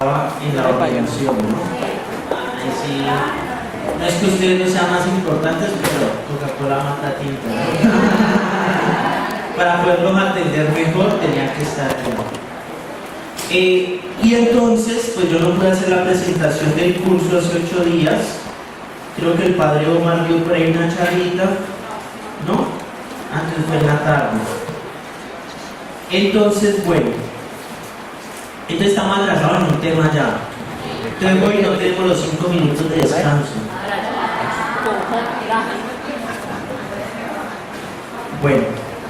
en la organización, ¿no? Ahí sí, no es que ustedes no sean más importantes, pero Coca-Cola mata tinta, ¿no? Para poderlos atender mejor tenían que estar ahí. Y entonces, pues yo no pude hacer la presentación del curso hace 8 días. Creo que el padre Omar dio por ahí una charlita, ¿no? Antes fue en la tarde. Entonces, bueno. Entonces estamos atrasados en un tema ya. Entonces hoy no tenemos los 5 minutos de descanso. Bueno,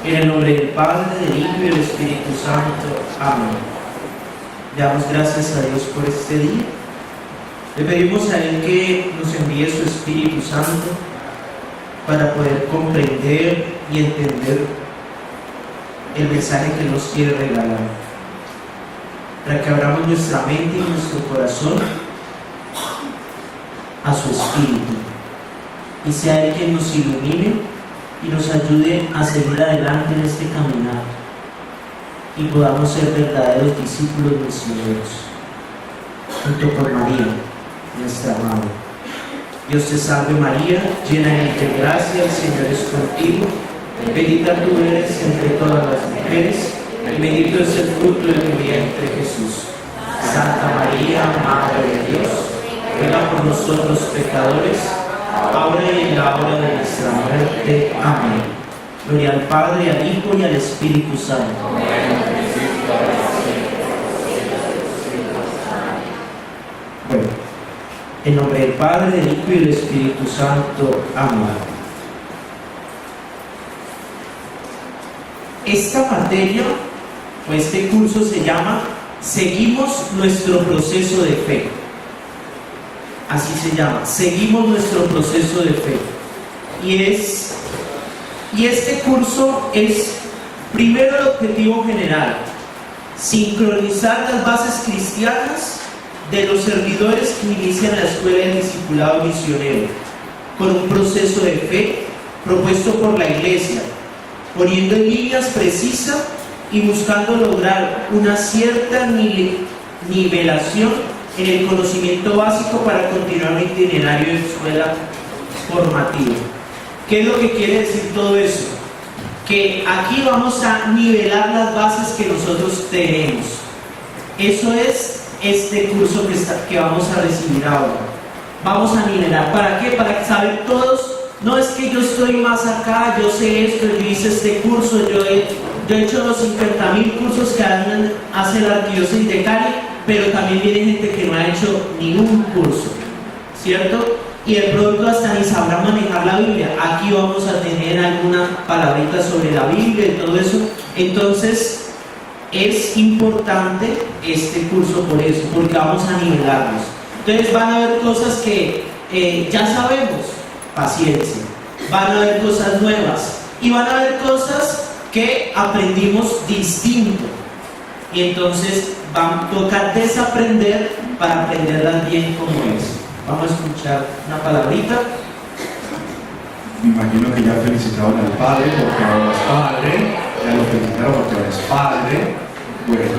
en el nombre del Padre, del Hijo y del Espíritu Santo. Amén. Le damos gracias a Dios por este día. Le pedimos a Él que nos envíe su Espíritu Santo para poder comprender y entender el mensaje que nos quiere regalar. Para que abramos nuestra mente y nuestro corazón a su Espíritu y sea Él quien nos ilumine y nos ayude a seguir adelante en este caminar y podamos ser verdaderos discípulos misioneros junto con María, nuestra Madre. Dios te salve María, llena eres de gracia, el Señor es contigo, bendita tú eres entre todas las mujeres, y bendito es el fruto de tu vientre, Jesús. Santa María, Madre de Dios, ruega por nosotros pecadores, ahora y en la hora de nuestra muerte. Amén. Gloria al Padre, al Hijo y al Espíritu Santo. Bueno, en nombre del Padre, del Hijo y del Espíritu Santo. Amén. Esta materia o este curso se llama Seguimos nuestro proceso de fe. Así se llama, Seguimos nuestro proceso de fe. Y este curso es, primero, el objetivo general: sincronizar las bases cristianas de los servidores que inician la escuela de discipulado misionero con un proceso de fe propuesto por la Iglesia, poniendo en líneas precisas y buscando lograr una cierta nivelación en el conocimiento básico para continuar un itinerario de escuela formativa. ¿Qué es lo que quiere decir todo eso? Que aquí vamos a nivelar las bases que nosotros tenemos. Eso es este curso que vamos a recibir ahora. Vamos a nivelar. ¿Para qué? Para saber todos. No es que yo estoy más acá, yo sé esto, yo hice este curso, yo he hecho los 50.000 cursos que hace la Arquidiócesis de Cali, pero también viene gente que no ha hecho ningún curso, ¿cierto? Y de pronto hasta ni sabrá manejar la Biblia. Aquí vamos a tener alguna palabrita sobre la Biblia y todo eso. Entonces, es importante este curso por eso, porque vamos a nivelarnos. Entonces van a haber cosas que ya sabemos. Paciencia. Van a haber cosas nuevas y van a haber cosas que aprendimos distinto. Y entonces vamos a tocar desaprender para aprenderlas bien como es. Vamos a escuchar una palabrita. Me imagino que ya felicitaron al padre porque ahora es padre. Ya lo felicitaron porque ahora es padre. Bueno.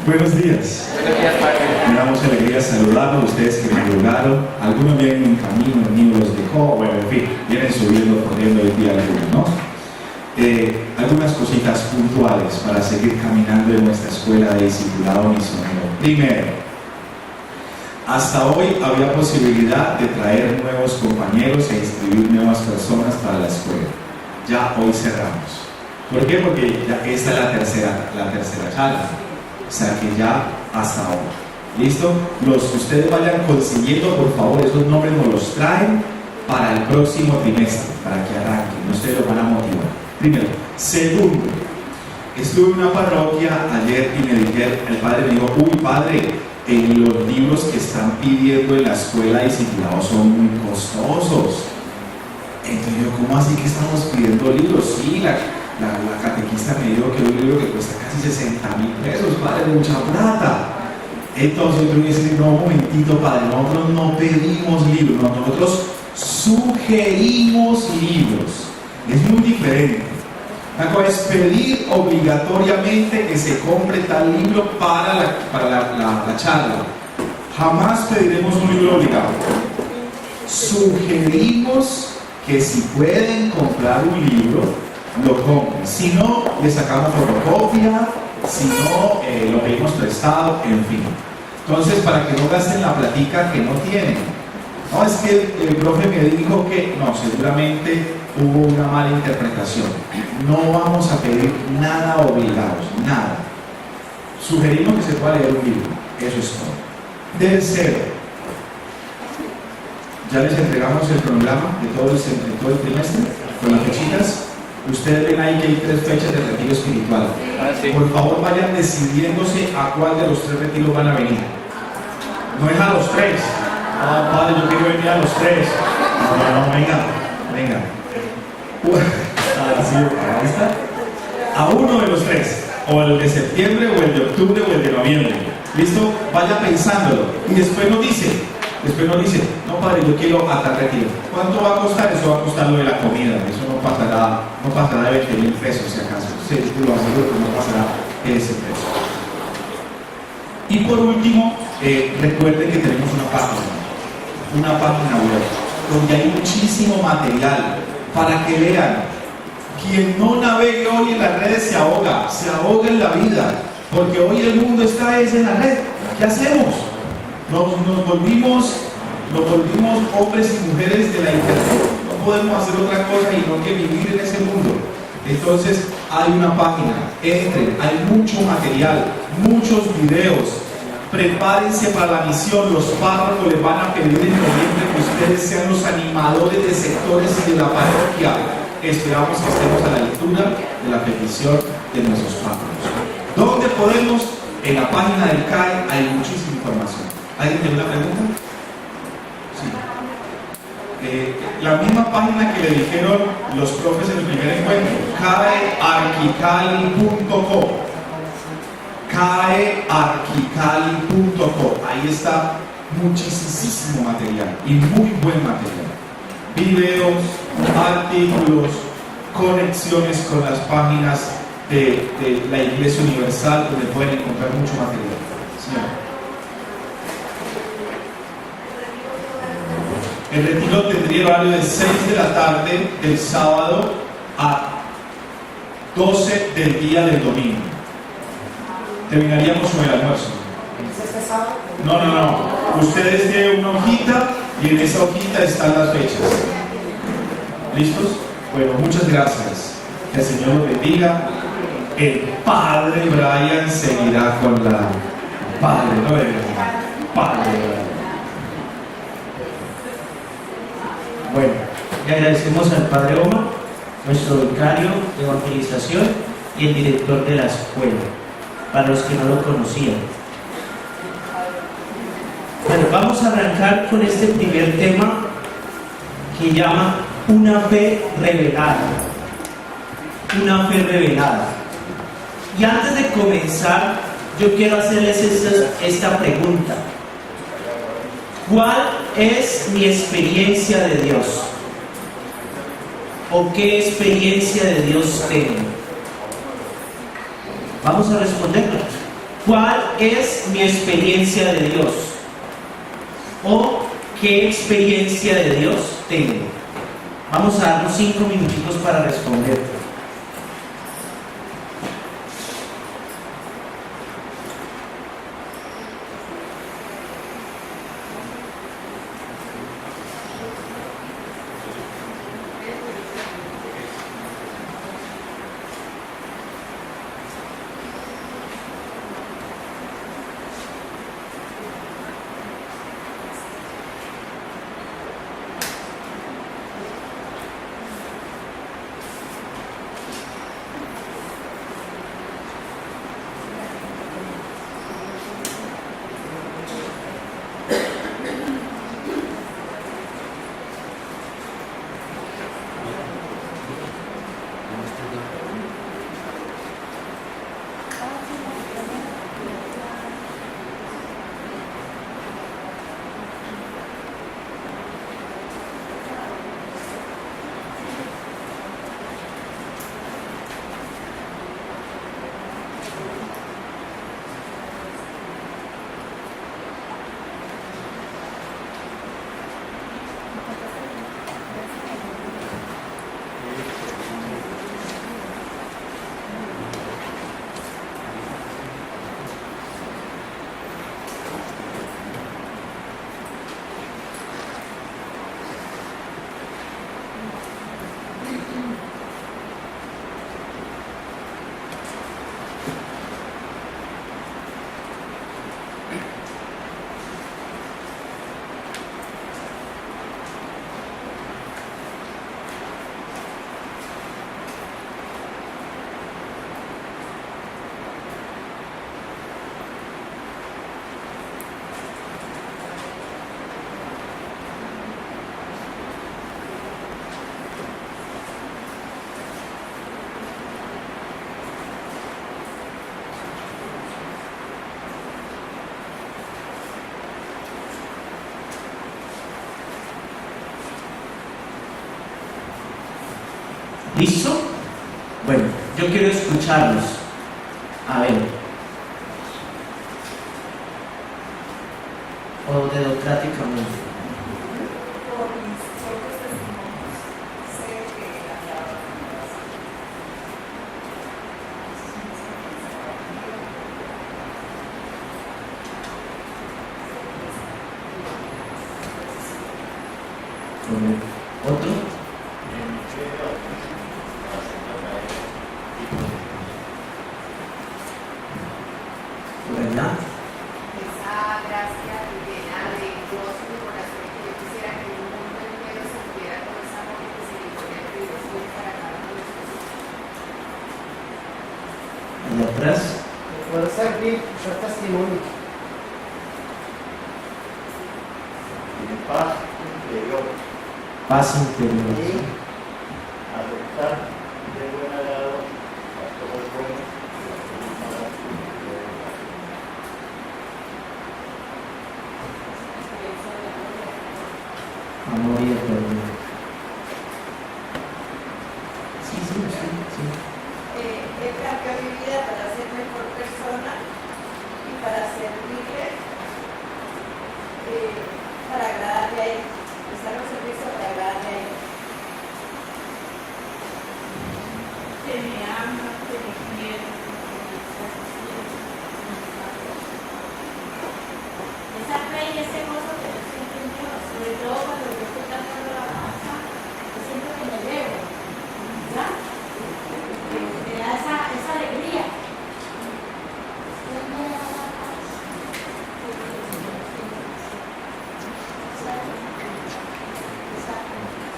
Buenos días. Buenos días, padre. Me damos alegría saludarlos, ustedes que me ayudaron. Algunos vienen en camino, el niño los dejó, bueno, en fin, vienen subiendo, poniendo el día alguno, ¿no? Algunas cositas puntuales para seguir caminando en nuestra escuela de discipulado misionero. Primero, hasta hoy había posibilidad de traer nuevos compañeros e inscribir nuevas personas para la escuela. Ya hoy cerramos. ¿Por qué? Porque ya esta es la tercera charla. O sea que ya hasta ahora. ¿Listo? Los que ustedes vayan consiguiendo, por favor, esos nombres nos los traen para el próximo trimestre, para que arranquen. Ustedes los van a motivar. Primero. Segundo, estuve en una parroquia ayer y el padre me dijo: uy, padre, los libros que están pidiendo en la escuela de discipulado son muy costosos. Entonces yo, ¿cómo así que estamos pidiendo libros? Sí, la catequista me dijo que un libro que cuesta casi 60.000 pesos, padre, mucha plata. Entonces yo le dije: no, un momentito, padre, nosotros no pedimos libros, nosotros sugerimos libros. Es muy diferente. Una cosa es pedir obligatoriamente que se compre tal libro para la charla. Jamás pediremos un libro obligado. Sugerimos que si pueden comprar un libro, lo compren. Si no, le sacamos fotocopia, si no, lo pedimos prestado, en fin. Entonces, para que no gasten la platica que no tienen. No, es que el profe me dijo que no, seguramente hubo una mala interpretación. No vamos a pedir nada obligados, nada. Sugerimos que se pueda leer un libro, eso es todo. Tercero, ya les entregamos el programa de todo el trimestre, con las fechitas. Ustedes ven ahí que hay 3 fechas de retiro espiritual. Sí. Por favor, vayan decidiéndose a cuál de los 3 retiros van a venir. No es a los 3. Ah, padre, yo quiero venir a los 3. No, venga. Ahí está. A uno de los 3. O el de septiembre, o el de octubre, o el de noviembre. ¿Listo? Vaya pensándolo. Y después nos dice, no padre, yo quiero a tal retiro. ¿Cuánto va a costar? Eso va a costar lo de la comida. Eso no pasará de 20.000 pesos si acaso. Sí, lo aseguro que no pasará ese precio. Y por último, recuerden que tenemos una página web, donde hay muchísimo material para que lean. Quien no navegue hoy en las redes se ahoga en la vida, porque hoy el mundo está en la red. ¿Qué hacemos? Nos volvimos hombres y mujeres de la internet. No podemos hacer otra cosa y no que vivir en ese mundo. Entonces hay una página, entren, hay mucho material, muchos videos. Prepárense para la misión. Los párrocos les van a pedir en noviembre que ustedes sean los animadores de sectores y de la parroquia. Esperamos que estemos a la altura de la petición de nuestros párrocos. ¿Dónde podemos? En la página del CAE hay muchísima información. ¿Alguien tiene una pregunta? Sí. La misma página que le dijeron los profes en el primer encuentro, caearquicali.co. caearquicali.co. Ahí está muchísimo material y muy buen material. Videos, artículos, conexiones con las páginas de la Iglesia Universal, donde pueden encontrar mucho material. Señora. El retiro tendría horario de 6 de la tarde del sábado a 12 del día del domingo. Terminaríamos con el almuerzo. No. Ustedes tienen una hojita y en esa hojita están las fechas. ¿Listos? Bueno, muchas gracias. Que el Señor los bendiga. El padre Brian seguirá con la padre, no padre. Bueno, le agradecemos al padre Omar, nuestro vicario de evangelización y el director de la escuela, para los que no lo conocían. Bueno, vamos a arrancar con este primer tema que llama una fe revelada. Una fe revelada. Y antes de comenzar, yo quiero hacerles esta pregunta. ¿Cuál es mi experiencia de Dios? ¿O qué experiencia de Dios tengo? Vamos a responderla. ¿Cuál es mi experiencia de Dios? ¿O qué experiencia de Dios tengo? Vamos a darnos 5 minutitos para responder. ¿Listo? Bueno, yo quiero escucharlos. A ver. O democráticamente. Por mis propios testimonios, sé que la palabra ¿Otro? ¿Por allá? esa gracia llena de Dios en mi corazón, que yo quisiera que el mundo entero se sintiera con esa amor y misericordia que Dios tiene para cada uno de nosotros. Allá atrás. Puedo servir, yo testimonio. Tiene paz interior, Paz interior. Sí. aceptar de buen agrado las cosas buenas y las cosas malas que nos pueden dar. Amor y perdón. Sí, sí, sí, sí. He cambiado mi vida para ser mejor persona y para servirle, para agradarle a Él. Estar en servicio para agradarle a Él. Que me ama, que me quiere, que me satisface. Esa fe y ese gozo que yo siento en Dios, sobre todo cuando yo estoy cantando la alabanza, yo siento que me elevo, ¿ya? Me da esa alegría. Me da la paz. Esa tranquilidad.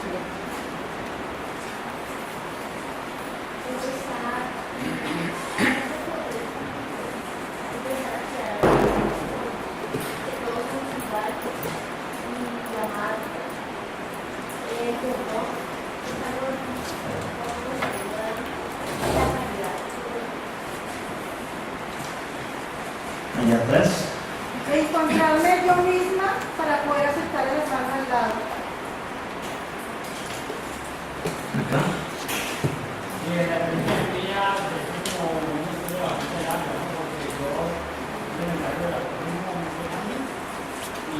Allá atrás. Encontrarme yo misma para poder aceptar el hermano al lado. Acá. Y en la primera día, como no estuve bastante larga, ¿no? Porque yo me encargo de la cocina muchos años y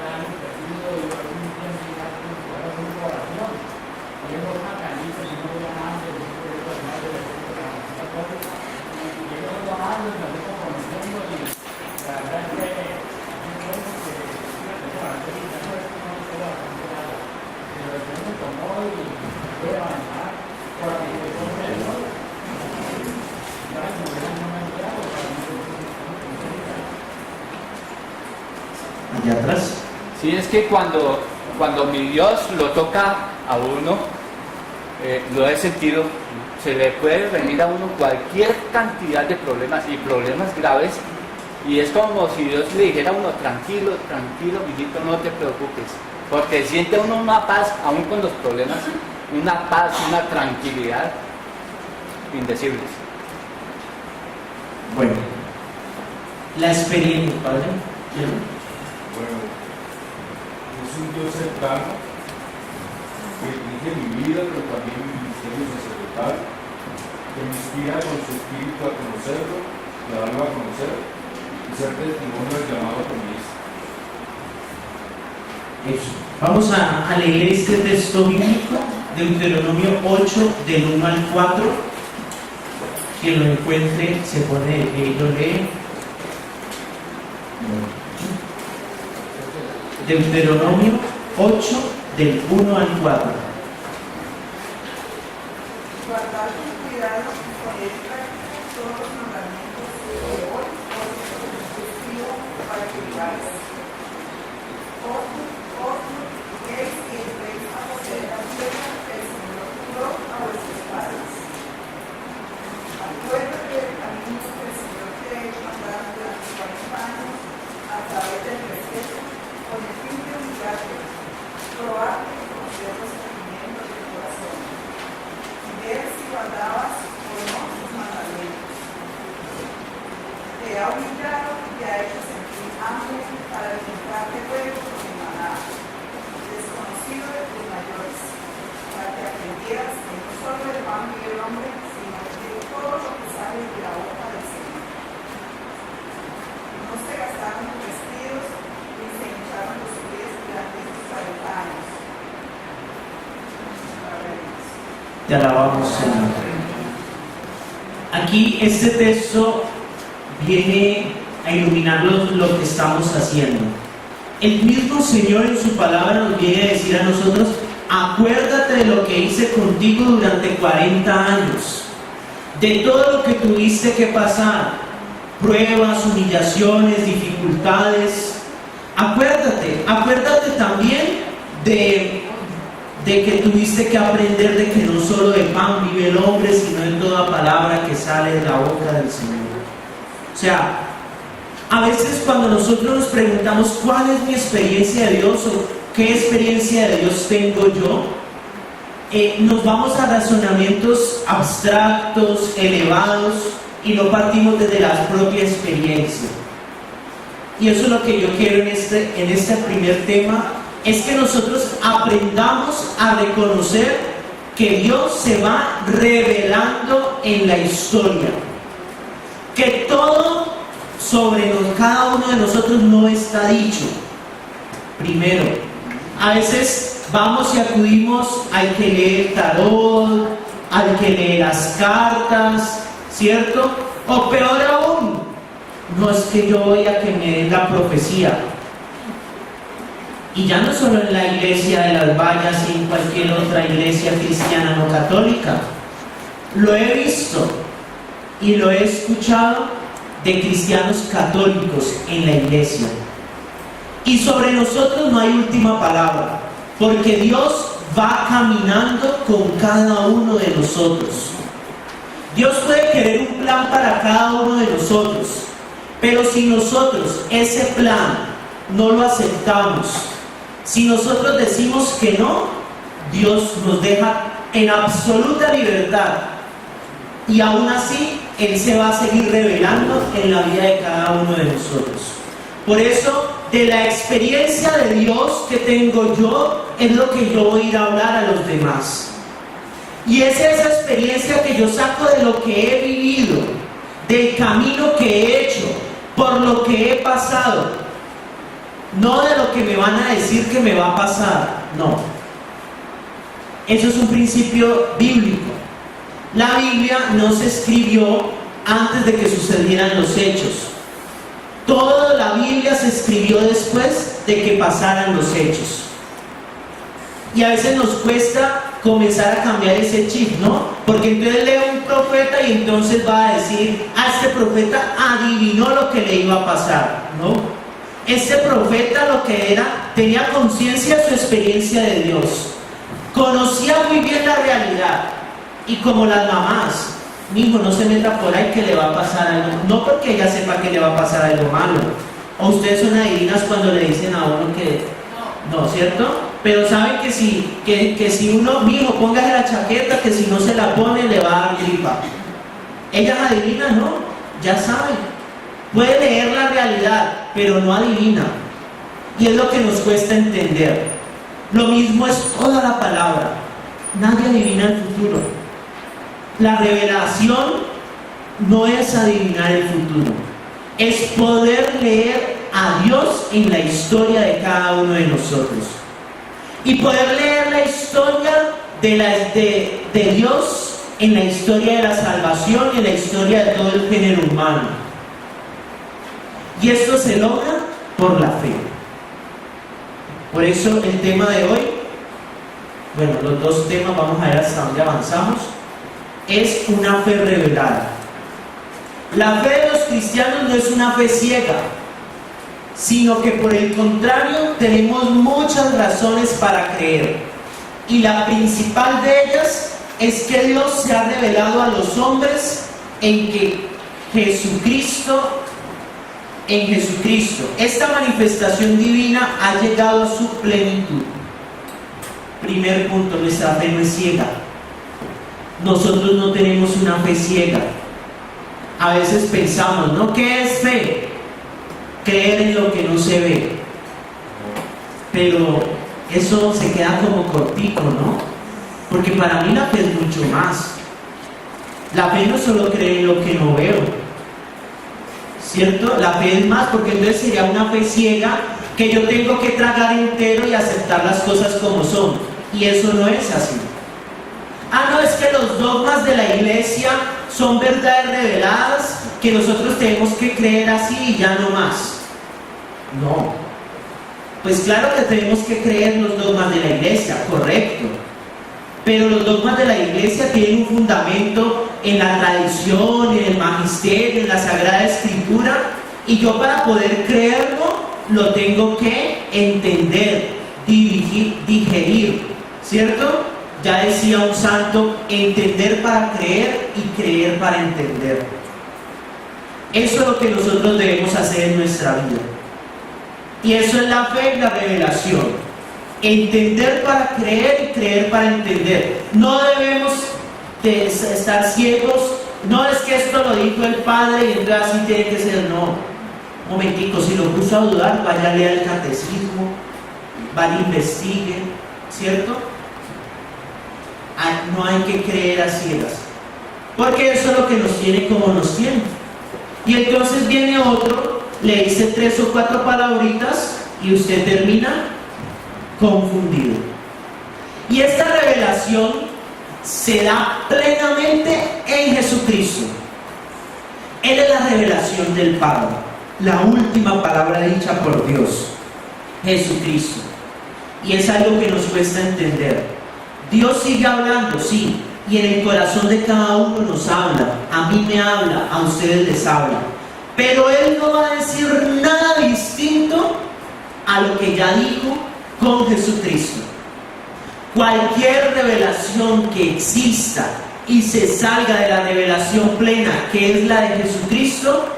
años perdido y algún tiempo ya fuera de una oración. Y es una canita y no voy a nada de los personas de la y yo lo hago y me voy conociendo y la verdad es que una persona que no es bastante nada. Pero el Señor me tomó y voy a avanzar por la dirección de Dios. Allá atrás. Sí, es que cuando mi Dios lo toca a uno, lo he sentido, se le puede venir a uno cualquier cantidad de problemas y problemas graves, y es como si Dios le dijera a uno, tranquilo, tranquilo, mijito, no te preocupes, porque siente uno una paz, aún con los problemas, una paz, una tranquilidad indecibles. Bueno. La experiencia, Padre. ¿Quién? Bueno, es un Dios cercano que dirige mi vida, pero también mi ministerio sacerdotal, que me inspira con su espíritu a conocerlo, y a darlo a conocer y ser testimonio del llamado que me hizo. Eso. Vamos a leer este texto bíblico, Deuteronomio 8, del 1 al 4. Quien lo encuentre se pone de pie y lo lee. Deuteronomio 8, del 1 al 4. Guardar con cuidado y poner en práctica todos los mandamientos de hoy, os escribo para que viváis. Os y entréis a poseer la tierra que el Señor juró a vuestros padres. Acuérdate del camino que el Señor te ha hecho andar durante 40 años a través del desierto, con el fin de humillarte, probarte y conocer los sentimientos del corazón, y ver si guardabas o no sus mandamientos. Te ha humillado y te ha hecho sentir hambre para alimentarte luego con el maná. Te alabamos, Señor. Aquí este texto viene a iluminar lo que estamos haciendo. El mismo Señor en su palabra nos viene a decir a nosotros: acuérdate de lo que hice contigo durante 40 años, de todo lo que tuviste que pasar, pruebas, humillaciones, dificultades. Acuérdate también de que tuviste que aprender de que no solo de pan vive el hombre, sino de toda palabra que sale de la boca del Señor. O sea, a veces cuando nosotros nos preguntamos cuál es mi experiencia de Dios o qué experiencia de Dios tengo yo, nos vamos a razonamientos abstractos, elevados, y no partimos desde la propia experiencia. Y eso es lo que yo quiero en este primer tema, es que nosotros aprendamos a reconocer que Dios se va revelando en la historia, que todo sobre cada uno de nosotros no está dicho. Primero, a veces vamos y acudimos al que lee el tarot, al que lee las cartas, ¿cierto? O peor aún, no es que yo voy a que me den la profecía. Y ya no solo en la iglesia de las Vallas y en cualquier otra iglesia cristiana no católica. Lo he visto y lo he escuchado de cristianos católicos en la iglesia. Y sobre nosotros no hay última palabra, porque Dios va caminando con cada uno de nosotros. Dios puede querer un plan para cada uno de nosotros, pero si nosotros ese plan no lo aceptamos, si nosotros decimos que no, Dios nos deja en absoluta libertad, y aún así Él se va a seguir revelando en la vida de cada uno de nosotros. Por eso, de la experiencia de Dios que tengo yo, es lo que yo voy a ir a hablar a los demás. Y es esa experiencia que yo saco de lo que he vivido, del camino que he hecho, por lo que he pasado. No de lo que me van a decir que me va a pasar, no. Eso es un principio bíblico. La Biblia no se escribió antes de que sucedieran los hechos. Toda la Biblia se escribió después de que pasaran los hechos. Y a veces nos cuesta comenzar a cambiar ese chip, ¿no? Porque entonces lee un profeta y entonces va a decir: este profeta adivinó lo que le iba a pasar, ¿no? Este profeta lo que era, tenía conciencia de su experiencia de Dios, conocía muy bien la realidad, y como las mamás: mi hijo, no se meta por ahí que le va a pasar algo, no porque ella sepa que le va a pasar algo malo. O ustedes son adivinas cuando le dicen a uno que no, ¿cierto? Pero saben que si uno: mi hijo, póngase la chaqueta, que si no se la pone le va a dar gripa. Ellas adivinan, ¿no? Ya saben. Puede leer la realidad, pero no adivina. Y es lo que nos cuesta entender. Lo mismo es toda la palabra. Nadie adivina el futuro. La revelación no es adivinar el futuro, es poder leer a Dios en la historia de cada uno de nosotros. Y poder leer la historia de Dios en la historia de la salvación y en la historia de todo el género humano. Y esto se logra por la fe. Por eso el tema de hoy, bueno, los dos temas, vamos a ver hasta dónde avanzamos, es una fe revelada. La fe de los cristianos no es una fe ciega, sino que por el contrario tenemos muchas razones para creer. Y la principal de ellas es que Dios se ha revelado a los hombres en Jesucristo. Esta manifestación divina ha llegado a su plenitud. Primer punto: nuestra fe no es ciega. Nosotros no tenemos una fe ciega. A veces pensamos, ¿no? ¿Qué es fe? Creer en lo que no se ve. Pero eso se queda como cortico, ¿no? Porque para mí la fe es mucho más. La fe no solo cree en lo que no veo, ¿cierto? La fe es más, porque entonces sería una fe ciega que yo tengo que tragar entero y aceptar las cosas como son. Y eso no es así. Ah, no, es que los dogmas de la iglesia son verdades reveladas que nosotros tenemos que creer así y ya no más. No. Pues claro que tenemos que creer los dogmas de la iglesia, correcto. Pero los dogmas de la iglesia tienen un fundamento en la tradición, en el magisterio, en la Sagrada Escritura, y yo para poder creerlo lo tengo que entender, digerir, ¿cierto? Ya decía un santo, entender para creer y creer para entender. Eso es lo que nosotros debemos hacer en nuestra vida. Y eso es la fe y la revelación. Entender para creer y creer para entender. No debemos estar ciegos. No es que esto lo dijo el Padre y entonces así tiene que ser. No. Un momentico, si lo puso a dudar, vaya a leer el catecismo, vaya, investigue, ¿cierto? No hay que creer a ciegas, porque eso es lo que nos tiene como nos tiene. Y entonces viene otro, le dice 3 o 4 palabritas y usted termina confundido. Y esta revelación se da plenamente en Jesucristo. Él es la revelación del Padre, la última palabra dicha por Dios, Jesucristo. Y es algo que nos cuesta entender. Dios sigue hablando, sí, y en el corazón de cada uno nos habla. A mí me habla, a ustedes les habla. Pero Él no va a decir nada distinto a lo que ya dijo con Jesucristo. Cualquier revelación que exista y se salga de la revelación plena, que es la de Jesucristo,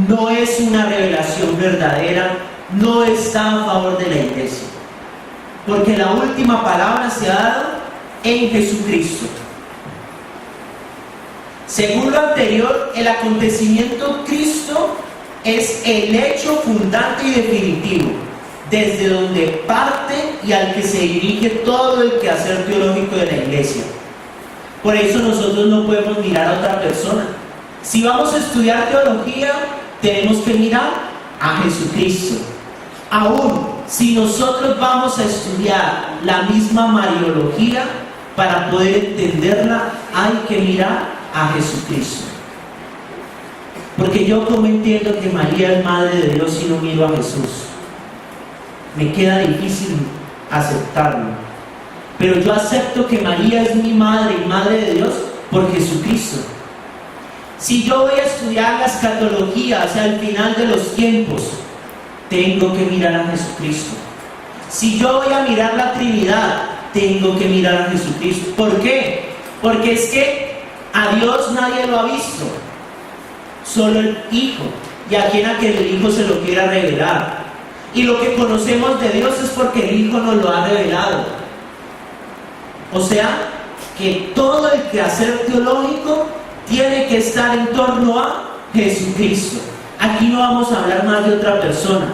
no es una revelación verdadera, no está a favor de la iglesia. Porque la última palabra se ha dado en Jesucristo. Según lo anterior, el acontecimiento Cristo es el hecho fundante y definitivo, desde donde parte y al que se dirige todo el quehacer teológico de la iglesia. Por eso nosotros no podemos mirar a otra persona. Si vamos a estudiar teología, tenemos que mirar a Jesucristo. Aún si nosotros vamos a estudiar la misma Mariología, para poder entenderla hay que mirar a Jesucristo. Porque yo como entiendo que María es Madre de Dios si no miro a Jesús, me queda difícil aceptarlo. Pero yo acepto que María es mi Madre y Madre de Dios por Jesucristo. Si yo voy a estudiar la escatología hacia el final de los tiempos, tengo que mirar a Jesucristo. Si yo voy a mirar la Trinidad, tengo que mirar a Jesucristo. ¿Por qué? Porque es que a Dios nadie lo ha visto, solo el Hijo, y a quien el Hijo se lo quiera revelar. Y lo que conocemos de Dios es porque el Hijo nos lo ha revelado. O sea, que todo el quehacer teológico tiene que estar en torno a Jesucristo. Aquí no vamos a hablar más de otra persona.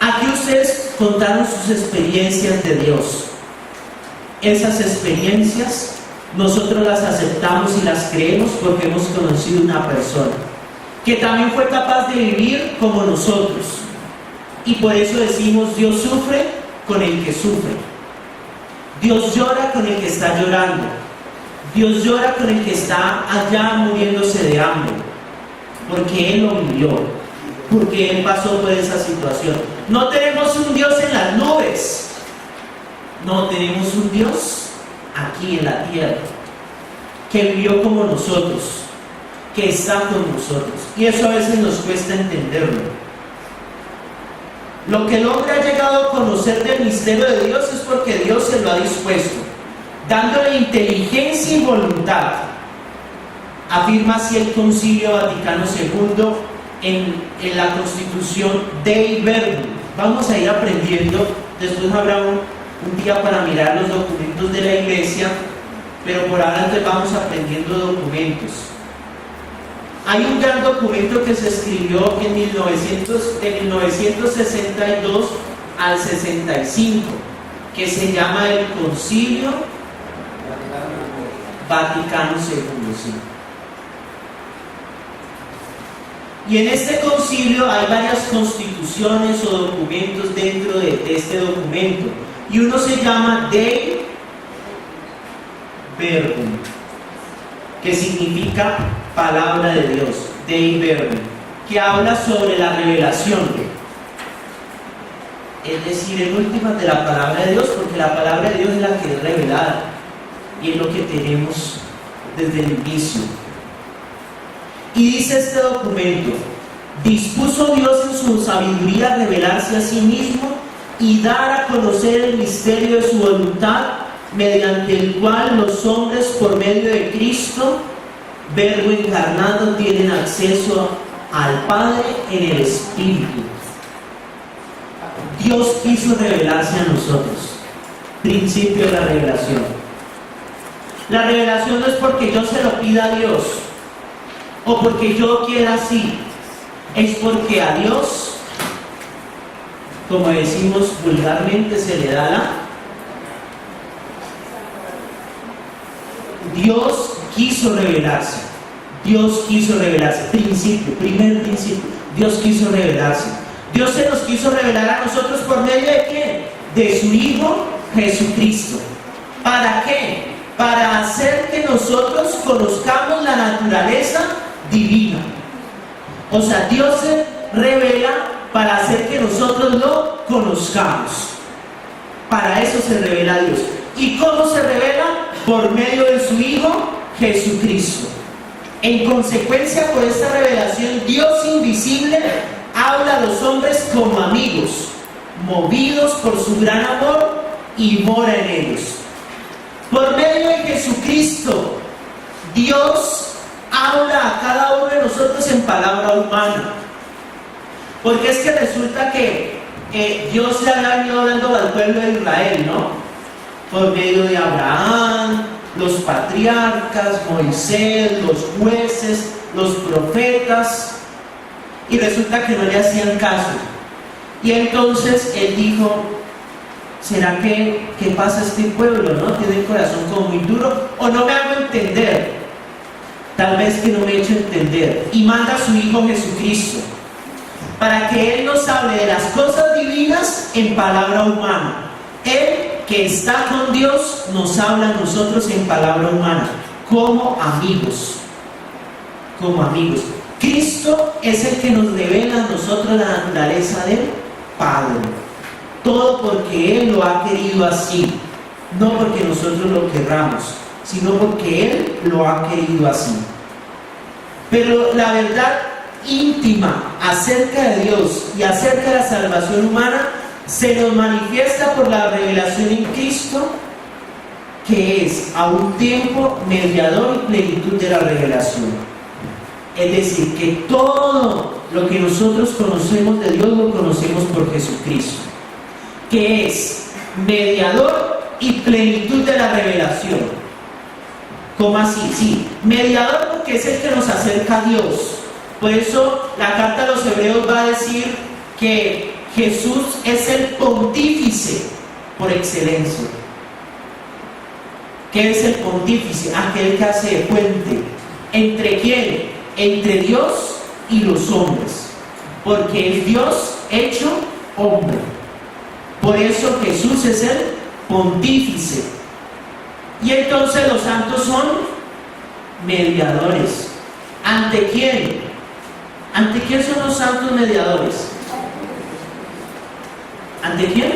Aquí ustedes contaron sus experiencias de Dios. Esas experiencias nosotros las aceptamos y las creemos porque hemos conocido una persona que también fue capaz de vivir como nosotros. Y por eso decimos, Dios sufre con el que sufre. Dios llora con el que está llorando. Dios llora con el que está allá muriéndose de hambre. Porque Él lo vivió. Porque Él pasó por esa situación. No tenemos un Dios en las nubes. No, tenemos un Dios aquí en la tierra. Que vivió como nosotros. Que está con nosotros. Y eso a veces nos cuesta entenderlo. Lo que el hombre ha llegado a conocer del misterio de Dios es porque Dios se lo ha dispuesto, dándole inteligencia y voluntad. Afirma así el Concilio Vaticano II en la Constitución Dei Verbum. Vamos a ir aprendiendo, después habrá un día para mirar los documentos de la Iglesia, pero por ahora entonces vamos aprendiendo documentos. Hay un gran documento que se escribió de 1962 al 65, que se llama el Concilio Vaticano II. ¿Sí? Y en este concilio hay varias constituciones o documentos dentro de este documento. Y uno se llama Dei Verbum, que significa palabra de Dios, Dei Verbum, que habla sobre la revelación. Es decir, en últimas de la palabra de Dios, porque la palabra de Dios es la que es revelada y es lo que tenemos desde el inicio. Y dice este documento: dispuso Dios en su sabiduría revelarse a sí mismo y dar a conocer el misterio de su voluntad, mediante el cual los hombres, por medio de Cristo, Verbo encarnado, tienen acceso al Padre en el Espíritu. Dios quiso revelarse a nosotros. Principio de la revelación. La revelación no es porque yo se lo pida a Dios o porque yo quiera así. Es porque a Dios, como decimos vulgarmente, se le da la... Dios quiso revelarse. Dios quiso revelarse. Primer principio. Dios quiso revelarse. Dios se nos quiso revelar a nosotros por medio de ¿quién? De su Hijo Jesucristo. ¿Para qué? Para hacer que nosotros conozcamos la naturaleza divina. O sea, Dios se revela para hacer que nosotros lo conozcamos. Para eso se revela Dios. ¿Y cómo se revela? Por medio de su Hijo Jesucristo. En consecuencia, por esta revelación, Dios invisible habla a los hombres como amigos, movidos por su gran amor, y mora en ellos. Por medio de Jesucristo, Dios habla a cada uno de nosotros en palabra humana. Porque es que resulta que Dios le había venido hablando al pueblo de Israel, ¿no? Por medio de Abraham, los patriarcas, Moisés, los jueces, los profetas, y resulta que no le hacían caso. Y entonces Él dijo: ¿será que qué pasa a este pueblo, no? Tiene el corazón como muy duro, o no me hago entender. Tal vez que no me he hecho entender. Y manda a su Hijo Jesucristo para que Él nos hable de las cosas divinas en palabra humana. Él, que está con Dios, nos habla a nosotros en palabra humana, como amigos. Como amigos. Cristo es el que nos revela a nosotros la naturaleza del Padre. Todo porque Él lo ha querido así. No porque nosotros lo querramos, sino porque Él lo ha querido así. Pero la verdad íntima acerca de Dios y acerca de la salvación humana se nos manifiesta por la revelación en Cristo, que es a un tiempo mediador y plenitud de la revelación. Es decir, que todo lo que nosotros conocemos de Dios lo conocemos por Jesucristo, que es mediador y plenitud de la revelación. ¿Cómo así? Sí, mediador porque es el que nos acerca a Dios. Por eso la carta a los Hebreos va a decir que Jesús es el pontífice por excelencia. ¿Qué es el pontífice? Aquel que hace de puente. ¿Entre quién? Entre Dios y los hombres, porque es Dios hecho hombre. Por eso Jesús es el pontífice. Y entonces los santos son mediadores. ¿Ante quién? ¿Ante quién son los santos mediadores? ¿Ante quién?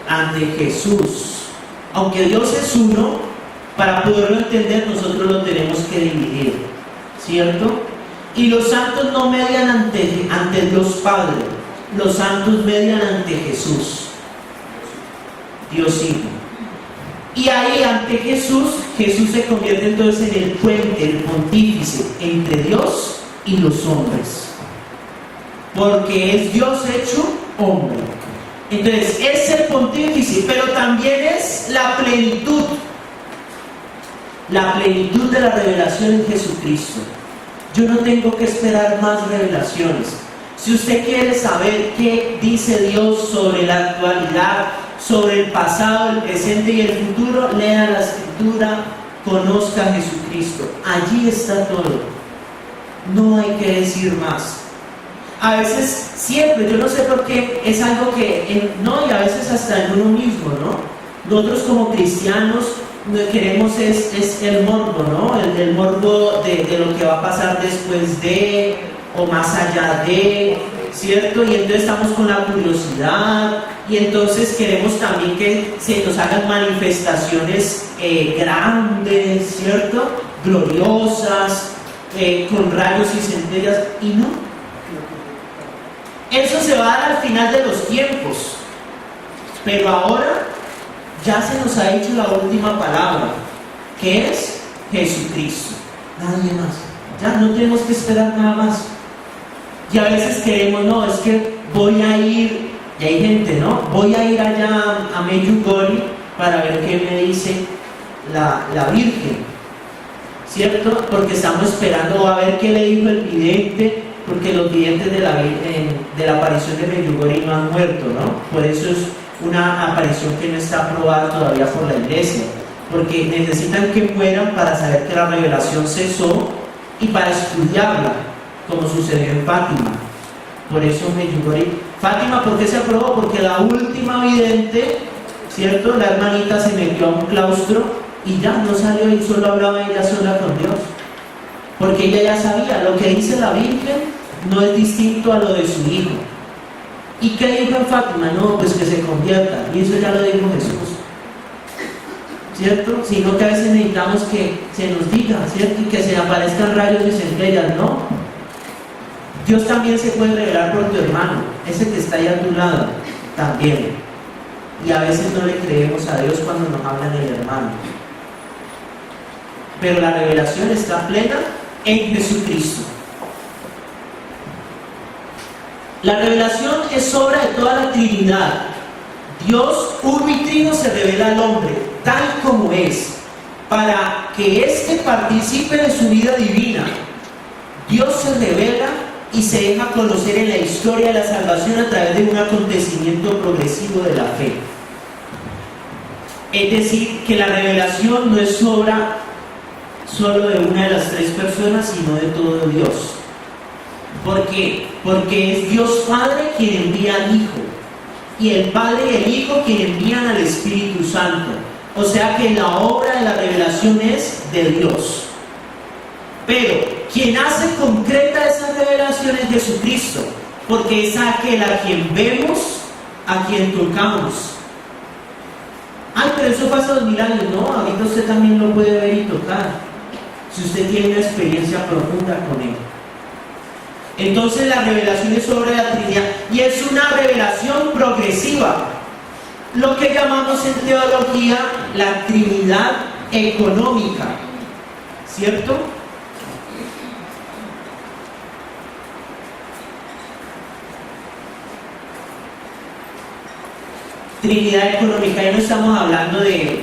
Ante Jesús. Aunque Dios es uno, para poderlo entender nosotros lo tenemos que dividir, ¿cierto? Y los santos no median ante Dios Padre, los santos median ante Jesús, Dios Hijo. Y ahí ante Jesús, Jesús se convierte entonces en el puente, el pontífice entre Dios y los hombres, porque es Dios hecho hombre. Entonces es el pontífice, pero también es la plenitud de la revelación en Jesucristo. Yo no tengo que esperar más revelaciones. Si usted quiere saber qué dice Dios sobre la actualidad, sobre el pasado, el presente y el futuro, lea la Escritura, conozca a Jesucristo. Allí está todo. No hay que decir más. A veces, siempre, yo no sé por qué, es algo que, no, y a veces hasta en uno mismo, ¿no? Nosotros como cristianos queremos es el morbo, ¿no? El morbo de lo que va a pasar después de, o más allá de, ¿cierto? Y entonces estamos con la curiosidad, y entonces queremos también que se nos hagan manifestaciones grandes, ¿cierto? Gloriosas, con rayos y centellas, y no. Eso se va a dar al final de los tiempos, pero ahora ya se nos ha dicho la última palabra, que es Jesucristo, nadie más. Ya no tenemos que esperar nada más. Y a veces queremos, no, es que voy a ir, y hay gente, ¿no? Voy a ir allá a Medjugorje para ver qué me dice la Virgen, ¿cierto? Porque estamos esperando a ver qué le dijo el vidente, porque los videntes de la aparición de Medjugorje no han muerto, ¿no? Por eso es una aparición que no está aprobada todavía por la iglesia, porque necesitan que mueran para saber que la revelación cesó y para estudiarla, como sucedió en Fátima. Por eso Medjugorje, Fátima, ¿por qué se aprobó? Porque la última vidente, ¿cierto? La hermanita se metió a un claustro y ya no salió y solo hablaba ella sola con Dios, porque ella ya sabía, lo que dice la Virgen no es distinto a lo de su hijo. ¿Y qué dijo en Fátima? No, pues que se convierta, y eso ya lo dijo Jesús, ¿cierto? Sino que a veces necesitamos que se nos diga, ¿cierto? Y que se aparezcan rayos y centellas, ¿no? Dios también se puede revelar por tu hermano, ese que está ahí a tu lado, también. Y a veces no le creemos a Dios cuando nos habla del hermano. Pero la revelación está plena en Jesucristo. La revelación es obra de toda la Trinidad. Dios uno y trino se revela al hombre, tal como es, para que éste participe de su vida divina. Dios se revela y se deja conocer en la historia de la salvación a través de un acontecimiento progresivo de la fe. Es decir, que la revelación no es obra solo de una de las tres personas, sino de todo Dios. ¿Por qué? Porque es Dios Padre quien envía al Hijo, y el Padre y el Hijo quien envían al Espíritu Santo. O sea que la obra de la revelación es de Dios. Pero quien hace concreta esa revelación es Jesucristo, porque es aquel a quien vemos, a quien tocamos. Ay, pero eso pasa 2000 años, no, ahorita usted también lo puede ver y tocar, si usted tiene una experiencia profunda con él. Entonces la revelación es obra de la Trinidad, y es una revelación progresiva, lo que llamamos en teología la Trinidad económica, ¿cierto? Trinidad económica, ya no estamos hablando de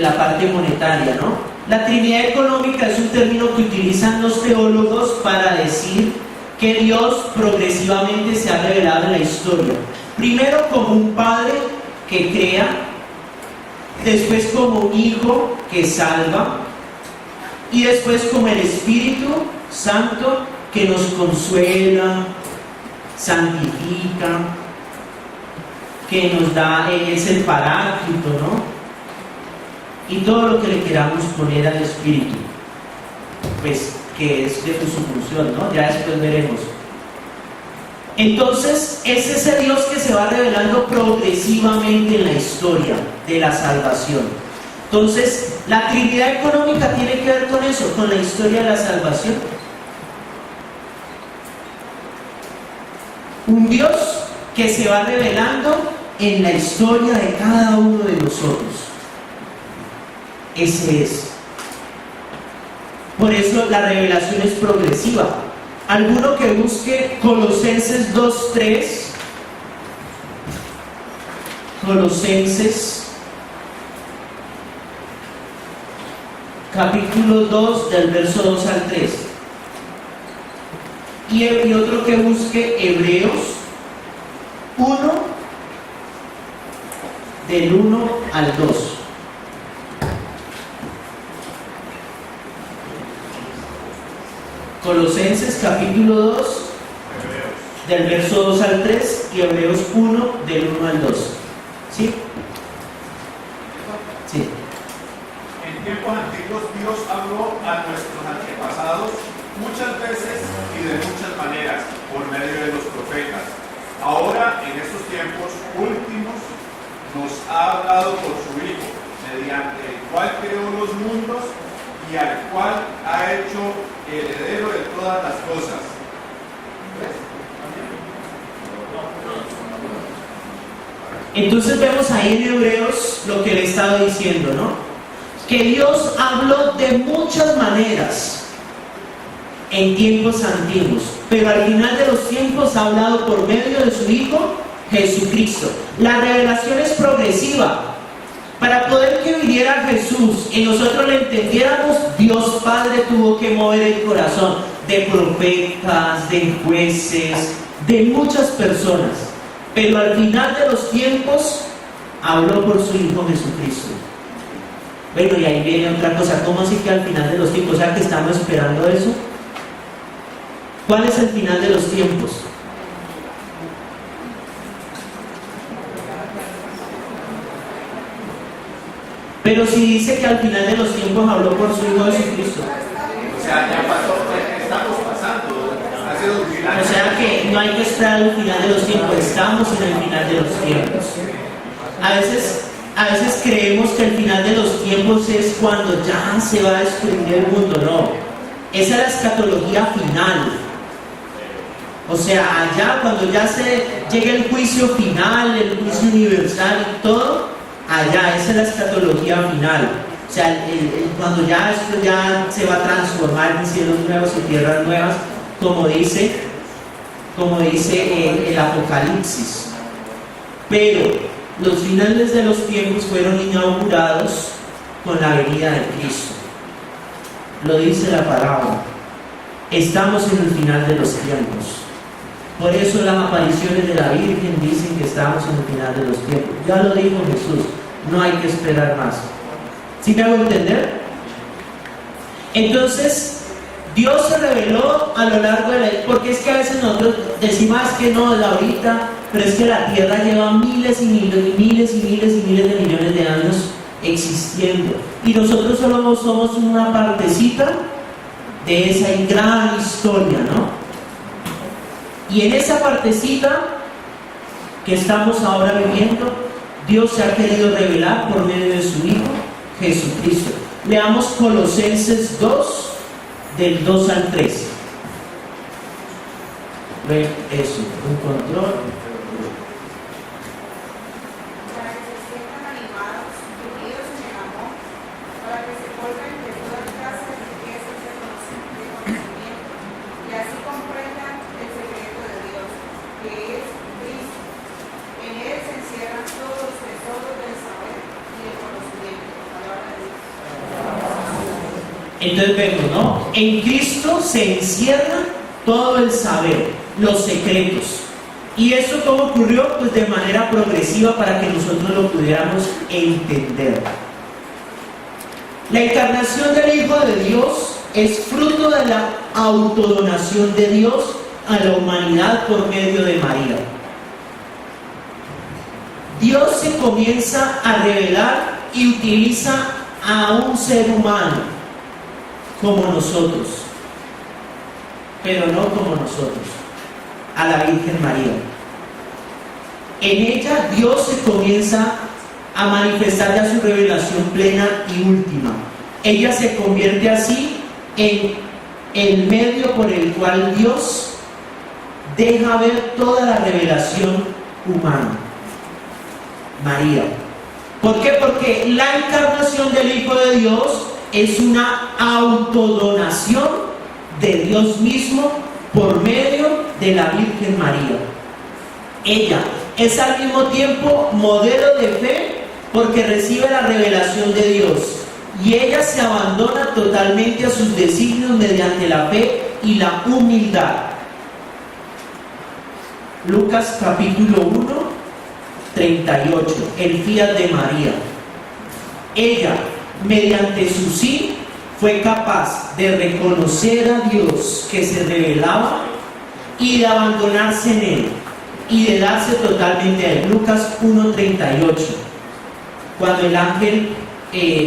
la parte monetaria, ¿no? La Trinidad económica es un término que utilizan los teólogos para decir que Dios progresivamente se ha revelado en la historia. Primero como un Padre que crea, después como un Hijo que salva, y después como el Espíritu Santo que nos consuela, santifica, que nos da, es el Paráclito, ¿no? Y todo lo que le queramos poner al Espíritu, pues que es de su función, ¿no? Ya después veremos. Entonces, es ese Dios que se va revelando progresivamente en la historia de la salvación. Entonces, la Trinidad económica tiene que ver con eso, con la historia de la salvación. Un Dios que se va revelando en la historia de cada uno de nosotros. Ese es. Por eso la revelación es progresiva. Alguno que busque Colosenses 2:3, Colosenses capítulo 2 del verso 2 al 3, y otro que busque Hebreos 1 del 1 al 2. Colosenses capítulo 2 del verso 2 al 3 y Hebreos 1 del 1 al 2. ¿Sí? Sí. muchas veces y de muchas maneras por medio de los profetas. Ahora, en estos tiempos últimos, nos ha hablado por su Hijo, mediante el cual creó los mundos y al cual ha hecho heredero de todas las cosas. Entonces vemos ahí en Hebreos lo que le estaba diciendo, ¿no? Que Dios habló de muchas maneras en tiempos antiguos, pero al final de los tiempos ha hablado por medio de su Hijo Jesucristo. La revelación es progresiva. Para poder que viniera Jesús y nosotros le entendiéramos, Dios Padre tuvo que mover el corazón de profetas, de jueces, de muchas personas. Pero al final de los tiempos habló por su Hijo Jesucristo. Bueno, y ahí viene otra cosa. ¿Cómo así que al final de los tiempos? O sea, que estamos esperando eso. ¿Cuál es el final de los tiempos? Pero si dice que al final de los tiempos habló por su Hijo Jesucristo. O sea, ya pasó, estamos pasando, hace 2000 años. O sea que no hay que esperar al final de los tiempos, estamos en el final de los tiempos. A veces creemos que el final de los tiempos es cuando ya se va a destruir el mundo. No, esa es la escatología final. O sea, allá cuando ya se llegue el juicio final, el juicio universal y todo, allá, esa es la escatología final. O sea, cuando ya esto ya se va a transformar en cielos nuevos y tierras nuevas, como dice el Apocalipsis. Pero los finales de los tiempos fueron inaugurados con la venida de Cristo. Lo dice la palabra. Estamos en el final de los tiempos. Por eso las apariciones de la Virgen dicen que estamos en el final de los tiempos. Ya lo dijo Jesús, no hay que esperar más. ¿Sí me hago entender? Entonces, Dios se reveló a lo largo de la... Porque es que a veces nosotros decimos que no, de ahorita, pero es que la Tierra lleva miles y miles y miles y miles y miles de millones de años existiendo. Y nosotros solo somos una partecita de esa gran historia, ¿no? Y en esa partecita que estamos ahora viviendo, Dios se ha querido revelar por medio de su Hijo Jesucristo. Leamos Colosenses 2, del 2 al 3. Ven eso, un control. Para que se sientan animados, unidos en el amor, para que se colguen de toda clase de riquezas de conocimiento, y así comprendan el secreto de Dios, que es Cristo. En él se encierran todos los tesoros del saber y del conocimiento. Palabra de Dios. Entonces vemos, ¿no? En Cristo se encierra todo el saber, los secretos. ¿Y eso cómo ocurrió? Pues de manera progresiva para que nosotros lo pudiéramos entender. La encarnación del Hijo de Dios es fruto de la autodonación de Dios a la humanidad por medio de María. Dios se comienza a revelar y utiliza a un ser humano como nosotros, pero no como nosotros, a la Virgen María. En ella Dios se comienza a manifestar ya su revelación plena y última. Ella se convierte así en el medio por el cual Dios deja ver toda la revelación humana. María. ¿Por qué? Porque la encarnación del Hijo de Dios es una autodonación de Dios mismo por medio de la Virgen María. Ella es al mismo tiempo modelo de fe porque recibe la revelación de Dios y ella se abandona totalmente a sus designios mediante la fe y la humildad. Lucas capítulo 1, 38, el fiat de María. Ella, mediante su sí, fue capaz de reconocer a Dios que se revelaba y de abandonarse en Él y de darse totalmente a Él. Lucas 1:38. Cuando el ángel,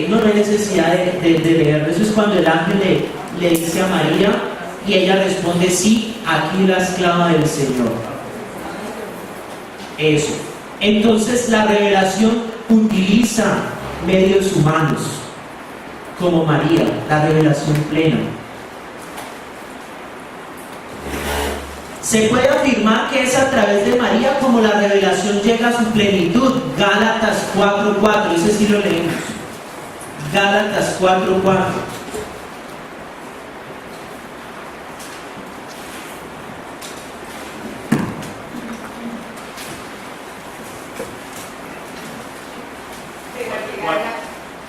no hay necesidad de leerlo, eso es cuando el ángel le dice a María Y ella responde, sí, aquí la esclava del Señor. Eso. Entonces la revelación utiliza medios humanos, como María, la revelación plena. Se puede afirmar que es a través de María como la revelación llega a su plenitud. Gálatas 4:4, ese sí lo leemos. Gálatas 4:4.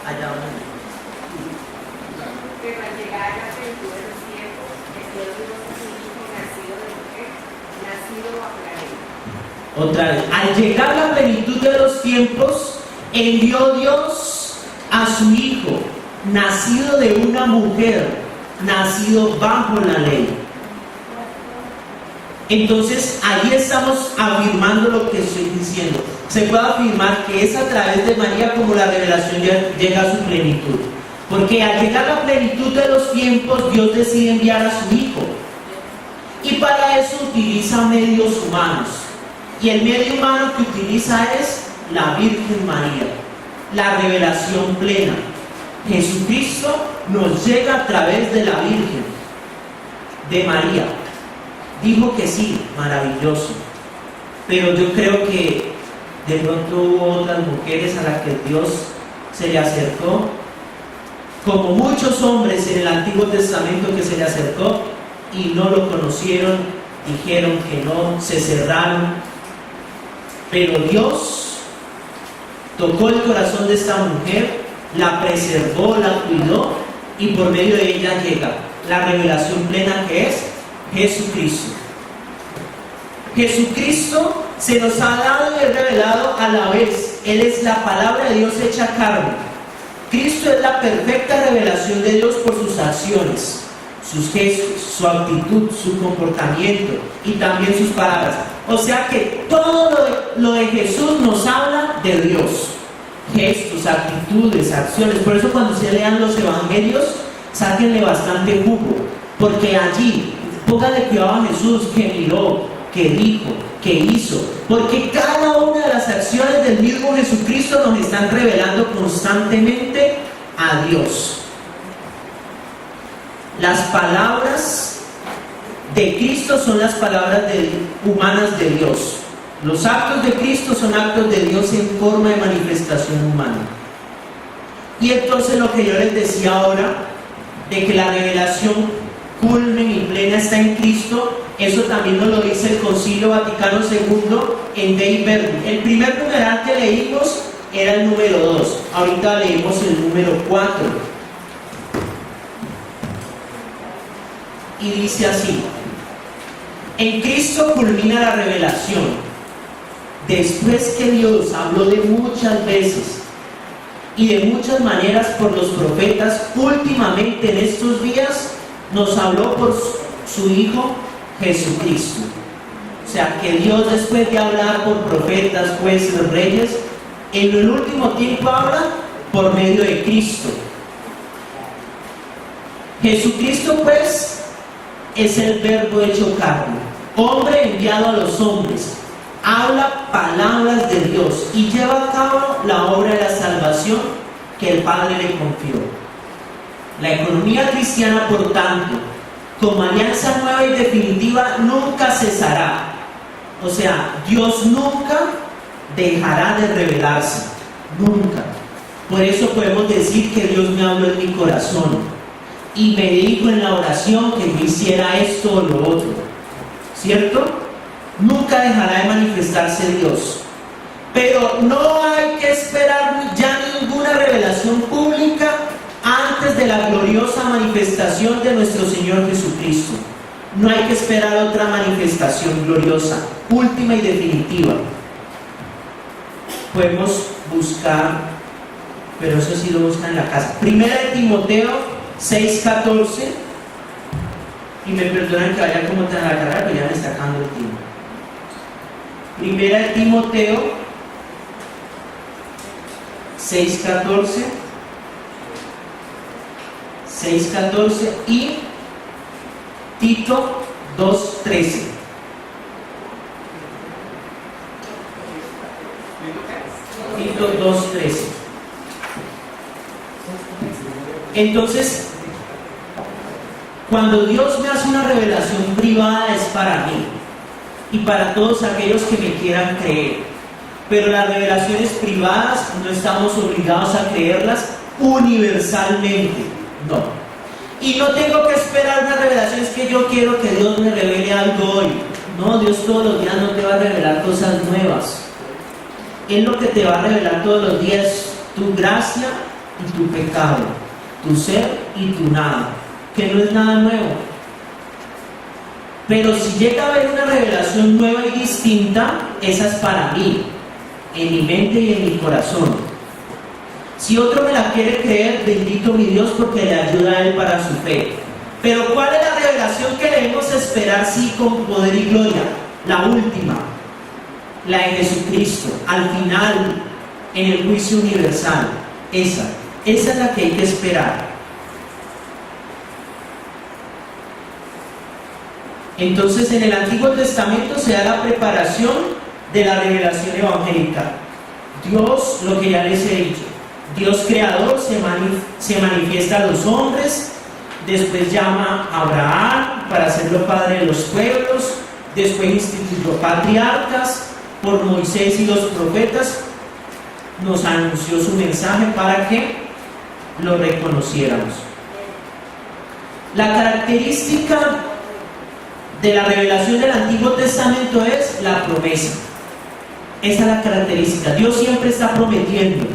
Allá va. Pero al llegar a la plenitud de los tiempos, el Dios dio a su hijo nacido de mujer, nacido bajo la ley. Otra vez, al llegar la plenitud de los tiempos, envió Dios a su hijo, nacido de una mujer, nacido bajo la ley. Entonces, ahí estamos afirmando lo que estoy diciendo. Se puede afirmar que es a través de María como la revelación llega a su plenitud. Porque al llegar la plenitud de los tiempos, Dios decide enviar a su hijo. Y para eso utiliza medios humanos. Y el medio humano que utiliza es la Virgen María, la revelación plena. Jesucristo nos llega a través de la Virgen, de María. Dijo que sí, maravilloso. Pero yo creo que de pronto hubo otras mujeres a las que Dios se le acercó, como muchos hombres en el Antiguo Testamento que se le acercó y no lo conocieron, dijeron que no, se cerraron. Pero Dios tocó el corazón de esta mujer, la preservó, la cuidó, y por medio de ella llega la revelación plena que es Jesucristo. Jesucristo se nos ha dado y revelado a la vez. Él es la palabra de Dios hecha carne. Cristo es la perfecta revelación de Dios por sus acciones, sus gestos, su actitud, su comportamiento y también sus palabras. O sea que todo lo de Jesús nos habla de Dios. Gestos, actitudes, acciones. Por eso cuando se lean los evangelios, sáquenle bastante jugo. Porque allí, póngale cuidado a Jesús, que miró, que dijo, que hizo. Porque cada una de las acciones del mismo Jesucristo nos están revelando constantemente a Dios. Las palabras de Cristo son las palabras humanas de Dios. Los actos de Cristo son actos de Dios en forma de manifestación humana. Y entonces lo que yo les decía ahora, de que la revelación culmen y plena está en Cristo, eso también nos lo dice el Concilio Vaticano II en Dei Verbum. El primer numeral que leímos era el número 2, ahorita leímos el número 4. Y dice así: en Cristo culmina la revelación. Después que Dios habló de muchas veces y de muchas maneras por los profetas, últimamente en estos días nos habló por su Hijo Jesucristo. O sea que Dios, después de hablar por profetas, jueces, reyes, en el último tiempo habla por medio de Cristo. Jesucristo pues es el Verbo hecho carne, hombre enviado a los hombres, habla palabras de Dios y lleva a cabo la obra de la salvación que el Padre le confió. La economía cristiana, por tanto, como alianza nueva y definitiva, nunca cesará. O sea, Dios nunca dejará de revelarse, nunca. Por eso podemos decir que Dios me habló en mi corazón y me dijo en la oración que yo hiciera esto o lo otro, ¿cierto? Nunca dejará de manifestarse Dios. Pero no hay que esperar ya ninguna revelación pública antes de la gloriosa manifestación de nuestro Señor Jesucristo. No hay que esperar otra manifestación gloriosa, última y definitiva. Podemos buscar, pero eso sí lo buscan en la casa. Primera de Timoteo 6:14. Y me perdonan que vaya como tan a la carrera, pero ya me está acabando el tiempo. Primera de Timoteo 6:14 y Tito 2:13. Tito 2:13. Entonces, cuando Dios me hace una revelación privada es para mí y para todos aquellos que me quieran creer. Pero las revelaciones privadas no estamos obligados a creerlas universalmente, no. Y no tengo que esperar una revelación, es que yo quiero que Dios me revele algo hoy. No, Dios todos los días no te va a revelar cosas nuevas. Él lo que te va a revelar todos los días es tu gracia y tu pecado, tu ser y tu nada, que no es nada nuevo. Pero si llega a haber una revelación nueva y distinta, esa es para mí, en mi mente y en mi corazón. Si otro me la quiere creer, bendito mi Dios, porque le ayuda a él para su fe. Pero ¿cuál es la revelación que debemos esperar, sí, con poder y gloria? La última, la de Jesucristo, al final, en el juicio universal. Esa es la que hay que esperar. Entonces, en el Antiguo Testamento se da la preparación de la revelación evangélica. Dios, lo que ya les he dicho, Dios creador se manifiesta a los hombres, después llama a Abraham para hacerlo padre de los pueblos, después instituyó patriarcas, por Moisés y los profetas nos anunció su mensaje para que lo reconociéramos. La característica de la revelación del Antiguo Testamento es la promesa. Esa es la característica. Dios siempre está prometiendo.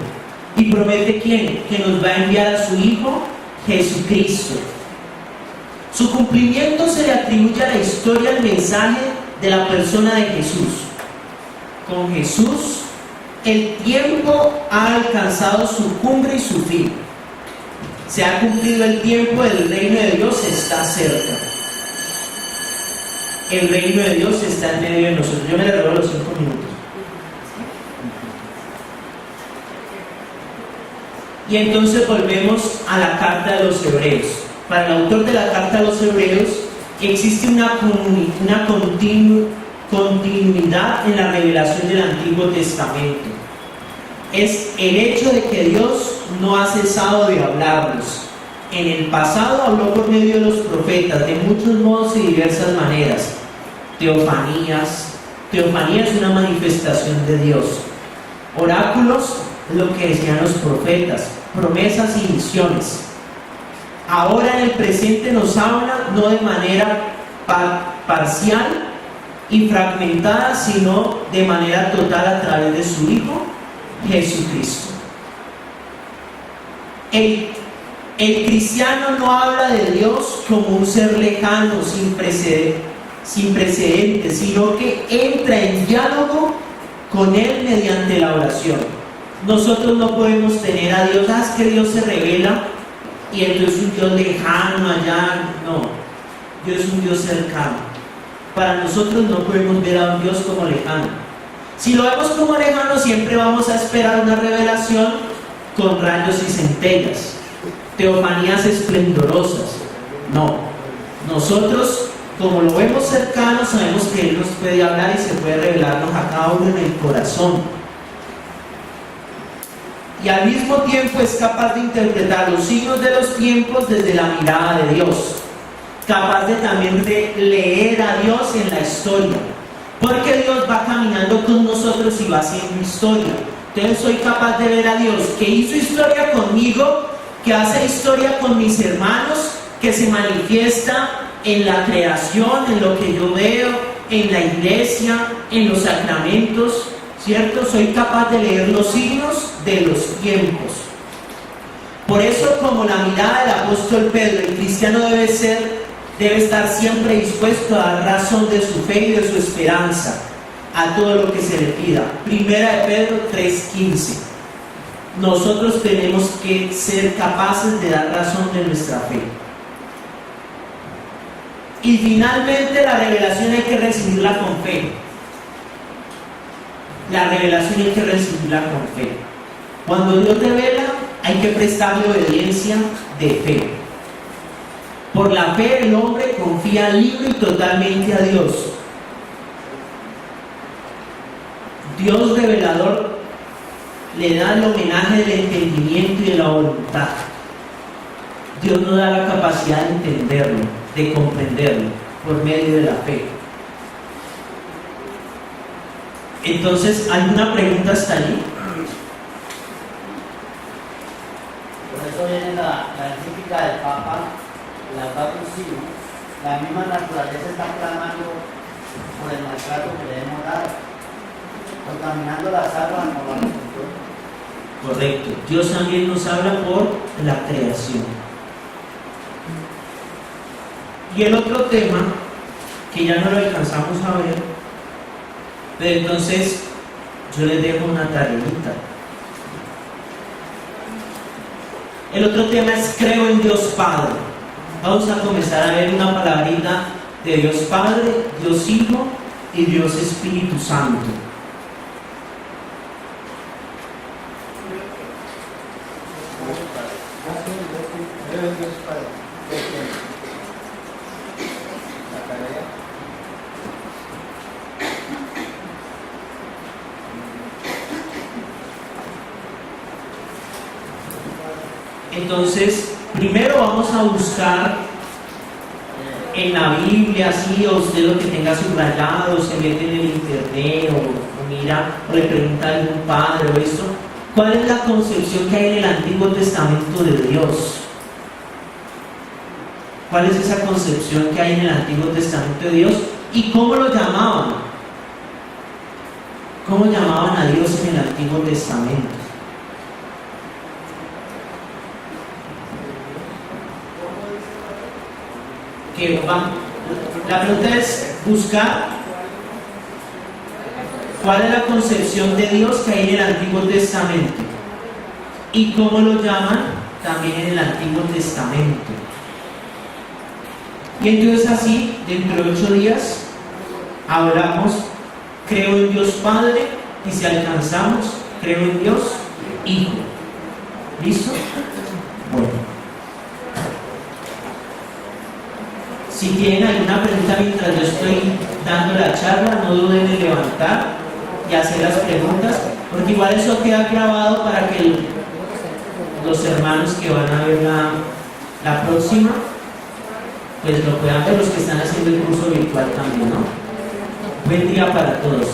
¿Y promete quién? Que nos va a enviar a su Hijo Jesucristo. Su cumplimiento se le atribuye a la historia, al mensaje de la persona de Jesús. Con Jesús, el tiempo ha alcanzado su cumbre y su fin. Se ha cumplido el tiempo, el reino de Dios está cerca. El reino de Dios está en medio de nosotros. Yo me le robo los 5 minutos. Y entonces volvemos a la carta de los Hebreos. Para el autor de la carta de los Hebreos existe una continuidad en la revelación del Antiguo Testamento. Es el hecho de que Dios no ha cesado de hablarnos. En el pasado habló por medio de los profetas de muchos modos y diversas maneras. Teofanías es una manifestación de Dios. Oráculos es lo que decían los profetas, promesas y visiones. Ahora en el presente nos habla no de manera parcial y fragmentada, sino de manera total a través de su Hijo Jesucristo. El cristiano no habla de Dios como un ser lejano, sin precedentes, sino que entra en diálogo con Él mediante la oración. Nosotros no podemos tener a Dios, es que Dios se revela y entonces es un Dios lejano allá. No, Dios es un Dios cercano. Para nosotros no podemos ver a un Dios como lejano. Si lo vemos como lejano, siempre vamos a esperar una revelación con rayos y centellas, teofanías esplendorosas. No, nosotros, como lo vemos cercano, sabemos que Él nos puede hablar y se puede revelarnos a cada uno en el corazón. Y al mismo tiempo es capaz de interpretar los signos de los tiempos desde la mirada de Dios. Capaz de también de leer a Dios en la historia. Porque Dios va caminando con nosotros y va haciendo historia. Entonces soy capaz de ver a Dios que hizo historia conmigo, que hace historia con mis hermanos, que se manifiesta en la creación, en lo que yo veo, en la iglesia, en los sacramentos, ¿cierto? Soy capaz de leer los signos de los tiempos. Por eso, como la mirada del apóstol Pedro, el cristiano debe estar siempre dispuesto a dar razón de su fe y de su esperanza a todo lo que se le pida. Primera de Pedro 3:15. Nosotros tenemos que ser capaces de dar razón de nuestra fe. Y finalmente la revelación hay que recibirla con fe. La revelación hay que recibirla con fe. Cuando Dios revela, hay que prestarle obediencia de fe. Por la fe el hombre confía libre y totalmente a Dios. Dios revelador le da el homenaje del entendimiento y de la voluntad. Dios nos da la capacidad de entenderlo, de comprenderlo, por medio de la fe. Entonces, ¿alguna pregunta hasta allí? Por eso viene la encíclica del Papa, Laudato Si, la misma naturaleza está clamando por el maltrato que le hemos dado, contaminando las aguas con la cultura. Correcto. Dios también nos habla por la creación. Y el otro tema, que ya no lo alcanzamos a ver, pero entonces yo les dejo una tareita. El otro tema es creo en Dios Padre. Vamos a comenzar a ver una palabrita de Dios Padre, Dios Hijo y Dios Espíritu Santo. Entonces, primero vamos a buscar en la Biblia, así, o usted lo que tenga subrayado, se mete en el internet, o mira, o le pregunta a algún padre o esto, ¿cuál es la concepción que hay en el Antiguo Testamento de Dios? ¿Cuál es esa concepción que hay en el Antiguo Testamento de Dios? ¿Y cómo lo llamaban? ¿Cómo llamaban a Dios en el Antiguo Testamento? La pregunta es buscar cuál es la concepción de Dios que hay en el Antiguo Testamento y cómo lo llaman también en el Antiguo Testamento. Y entonces así, dentro de 8 días, hablamos, creo en Dios Padre, y si alcanzamos, creo en Dios Hijo. ¿Listo? Bueno. Si tienen alguna pregunta mientras yo estoy dando la charla, no duden en levantar y hacer las preguntas, porque igual eso queda grabado para que los hermanos que van a ver la próxima, pues lo puedan ver, los que están haciendo el curso virtual también, ¿no? Buen día para todos.